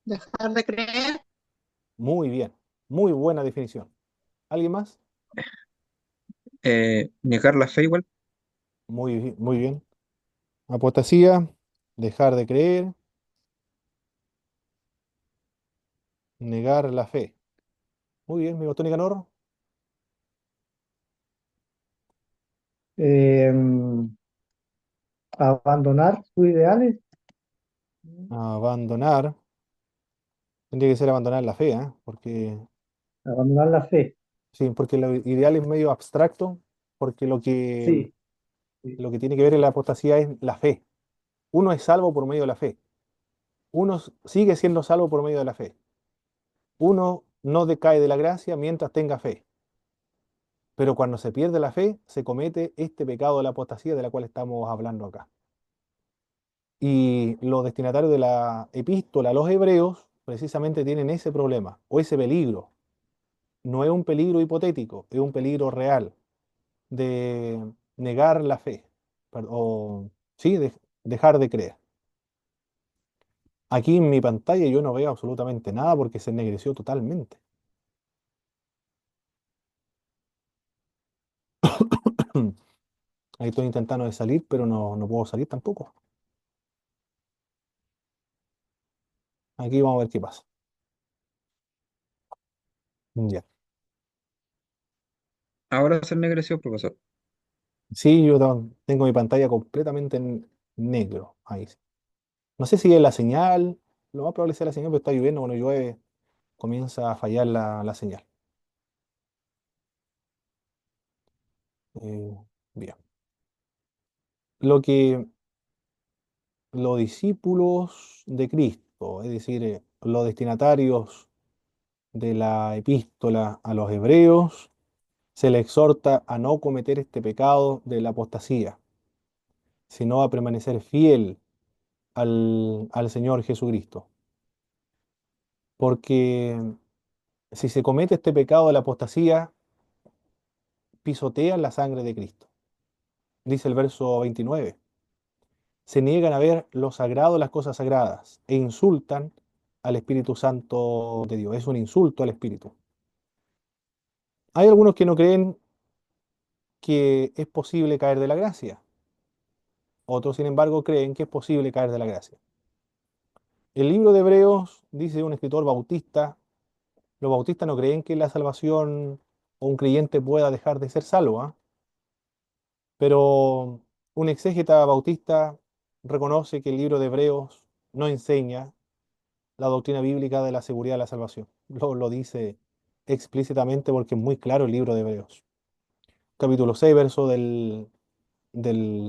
Dejar de creer. Muy bien, muy buena definición. ¿Alguien más? Negar la fe igual. Muy bien. Apostasía, dejar de creer, negar la fe. Muy bien, mi botón Nicanor. eh, abandonar sus ideales, Abandonar, tendría que ser abandonar la fe, ¿eh? Porque, abandonar la fe. sí, porque lo ideal es medio abstracto, porque Sí, sí, lo que tiene que ver en la apostasía es la fe. Uno es salvo por medio de la fe. Uno sigue siendo salvo por medio de la fe. Uno no decae de la gracia mientras tenga fe. Pero cuando se pierde la fe, se comete este pecado de la apostasía de la cual estamos hablando acá. Y los destinatarios de la epístola a los hebreos precisamente tienen ese problema o ese peligro. No es un peligro hipotético, es un peligro real de negar la fe, o sí, dejar de creer. Aquí en mi pantalla yo no veo absolutamente nada porque se ennegreció totalmente. Ahí estoy intentando de salir, pero no puedo salir tampoco. Aquí vamos a ver qué pasa. Ya. Ahora se ennegreció, profesor. Sí, yo tengo mi pantalla completamente en negro. Ahí sí. No sé si es la señal, lo más probable sea la señal, pero está lloviendo, cuando llueve comienza a fallar la señal. Eh, bien. Lo que los discípulos de Cristo, es decir, los destinatarios de la epístola a los hebreos, se les exhorta a no cometer este pecado de la apostasía, sino a permanecer fiel al Señor Jesucristo. Porque si se comete este pecado de la apostasía, pisotean la sangre de Cristo. Dice el verso 29. Se niegan a ver lo sagrado, las cosas sagradas, e insultan al Espíritu Santo de Dios. Es un insulto al Espíritu. Hay algunos que no creen que es posible caer de la gracia. Otros, sin embargo, creen que es posible caer de la gracia. El libro de Hebreos dice un escritor bautista, los bautistas no creen que la salvación o un creyente pueda dejar de ser salvo, ¿ah? Pero un exégeta bautista reconoce que el libro de Hebreos no enseña la doctrina bíblica de la seguridad de la salvación. Lo dice explícitamente porque es muy claro el libro de Hebreos. Capítulo 6, verso del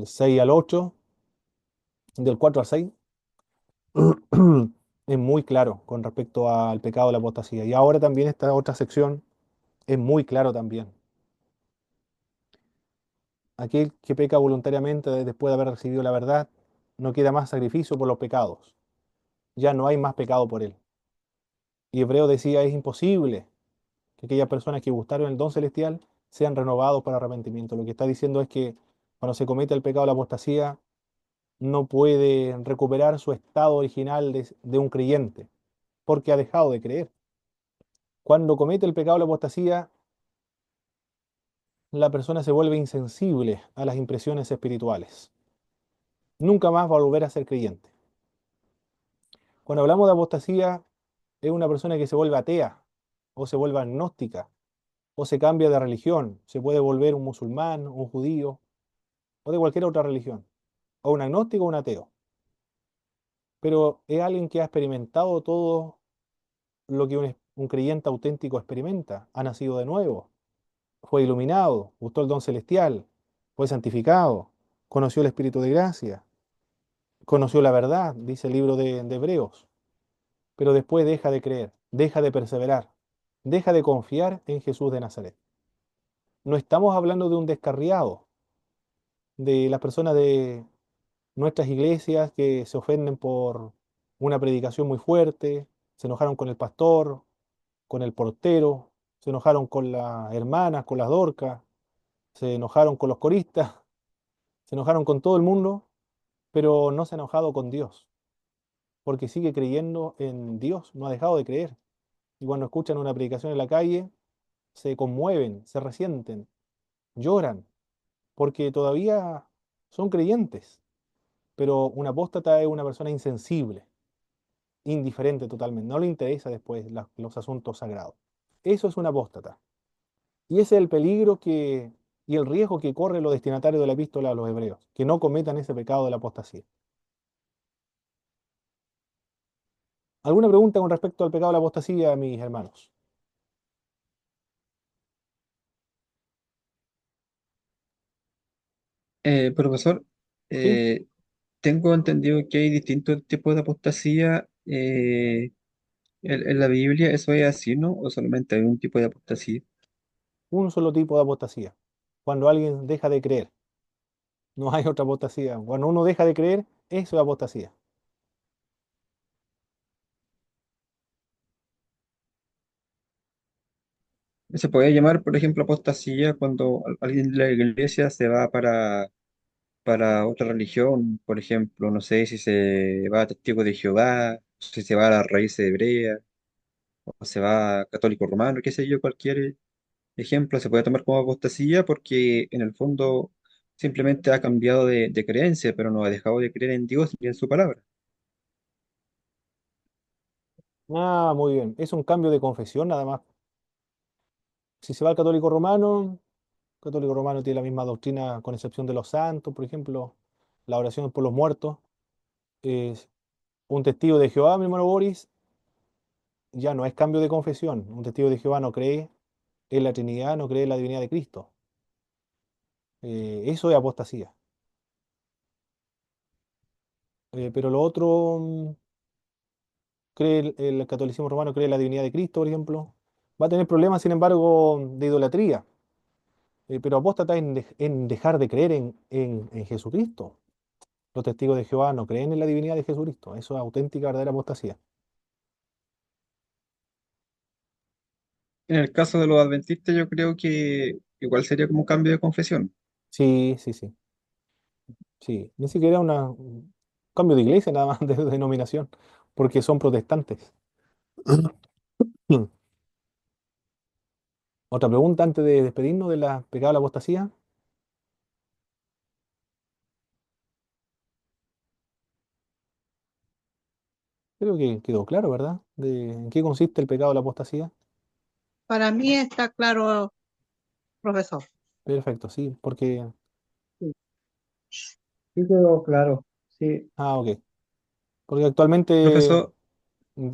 6 al 8, del 4 al 6, es muy claro con respecto al pecado de la apostasía. Y ahora también esta otra sección es muy claro también. Aquel que peca voluntariamente después de haber recibido la verdad, no queda más sacrificio por los pecados. Ya no hay más pecado por él. Y Hebreo decía, es imposible que aquellas personas que gustaron el don celestial sean renovados para arrepentimiento. Lo que está diciendo es que cuando se comete el pecado de la apostasía, no puede recuperar su estado original de un creyente, porque ha dejado de creer. Cuando comete el pecado de la apostasía, la persona se vuelve insensible a las impresiones espirituales. Nunca más va a volver a ser creyente. Cuando hablamos de apostasía, es una persona que se vuelve atea, o se vuelve agnóstica, o se cambia de religión. Se puede volver un musulmán, un judío, o de cualquier otra religión, o un agnóstico o un ateo. Pero es alguien que ha experimentado todo lo que un creyente auténtico experimenta. Ha nacido de nuevo, fue iluminado, gustó el don celestial, fue santificado, conoció el Espíritu de gracia, conoció la verdad, dice el libro de Hebreos, pero después deja de creer, deja de perseverar, deja de confiar en Jesús de Nazaret. No estamos hablando de un descarriado, de las personas de nuestras iglesias que se ofenden por una predicación muy fuerte, se enojaron con el pastor, con el portero, se enojaron con las hermanas, con las dorcas, se enojaron con los coristas, se enojaron con todo el mundo, pero no se ha enojado con Dios, porque sigue creyendo en Dios, no ha dejado de creer. Y cuando escuchan una predicación en la calle, se conmueven, se resienten, lloran, porque todavía son creyentes, pero un apóstata es una persona insensible, indiferente totalmente, no le interesa después los asuntos sagrados. Eso es un apóstata. Y ese es el peligro que y el riesgo que corren los destinatarios de la epístola a los hebreos, que no cometan ese pecado de la apostasía. ¿Alguna pregunta con respecto al pecado de la apostasía, mis hermanos? Profesor, ¿Sí? eh, tengo entendido que hay distintos tipos de apostasía en la Biblia. ¿Eso es así, no? ¿O solamente hay un tipo de apostasía? Un solo tipo de apostasía. Cuando alguien deja de creer, no hay otra apostasía. Cuando uno deja de creer, eso es apostasía. Se puede llamar, por ejemplo, apostasía cuando alguien de la iglesia se va para otra religión, por ejemplo, no sé si se va a Testigo de Jehová, si se va a la raíz hebrea, o se va a católico romano, qué sé yo, cualquier ejemplo se puede tomar como apostasía porque en el fondo simplemente ha cambiado de creencia, pero no ha dejado de creer en Dios ni en su palabra. Ah, muy bien. Es un cambio de confesión nada más. Si se va al católico romano tiene la misma doctrina con excepción de los santos, por ejemplo, la oración por los muertos. Es un testigo de Jehová, mi hermano Boris, ya no es cambio de confesión. Un testigo de Jehová no cree en la Trinidad, no cree en la divinidad de Cristo. Eso es apostasía. Pero lo otro, cree el catolicismo romano cree en la divinidad de Cristo, por ejemplo. Va a tener problemas, sin embargo, de idolatría. Pero apóstata en dejar de creer en Jesucristo. Los testigos de Jehová no creen en la divinidad de Jesucristo. Eso es auténtica, verdadera apostasía. En el caso de los adventistas, yo creo que igual sería como un cambio de confesión. Sí, sí, sí. Sí. Ni siquiera un cambio de iglesia, nada más de denominación, porque son protestantes. Otra pregunta antes de despedirnos de la pecado de la apostasía. Creo que quedó claro, ¿verdad? ¿En qué consiste el pecado de la apostasía? Para mí está claro, profesor. Perfecto, sí, porque... Sí, sí quedó claro. Sí, Ah, ok. Porque actualmente Profesor,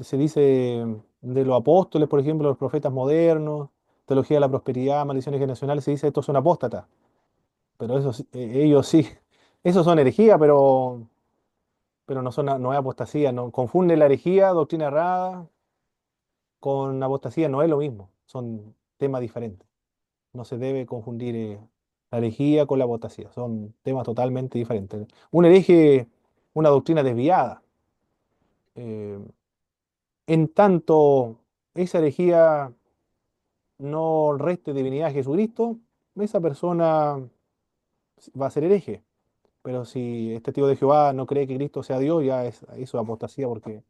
se dice de los apóstoles, por ejemplo, los profetas modernos, teología de la prosperidad, maldiciones generacionales, se dice estos son apóstatas. Pero ellos sí, esos son herejía, pero no es apostasía. No, confunde la herejía, doctrina errada, con apostasía, no es lo mismo. Son temas diferentes. No se debe confundir la herejía con la apostasía. Son temas totalmente diferentes. Un hereje, una doctrina desviada. Eh, en tanto esa herejía no reste divinidad a Jesucristo, esa persona va a ser hereje. Pero si este testigo de Jehová no cree que Cristo sea Dios, ya es eso apostasía, porque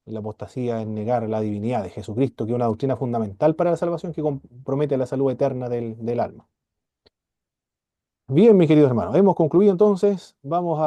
la apostasía es negar la divinidad de Jesucristo, que es una doctrina fundamental para la salvación que compromete la salud eterna del alma. Bien, mis queridos hermanos, hemos concluido entonces. Vamos a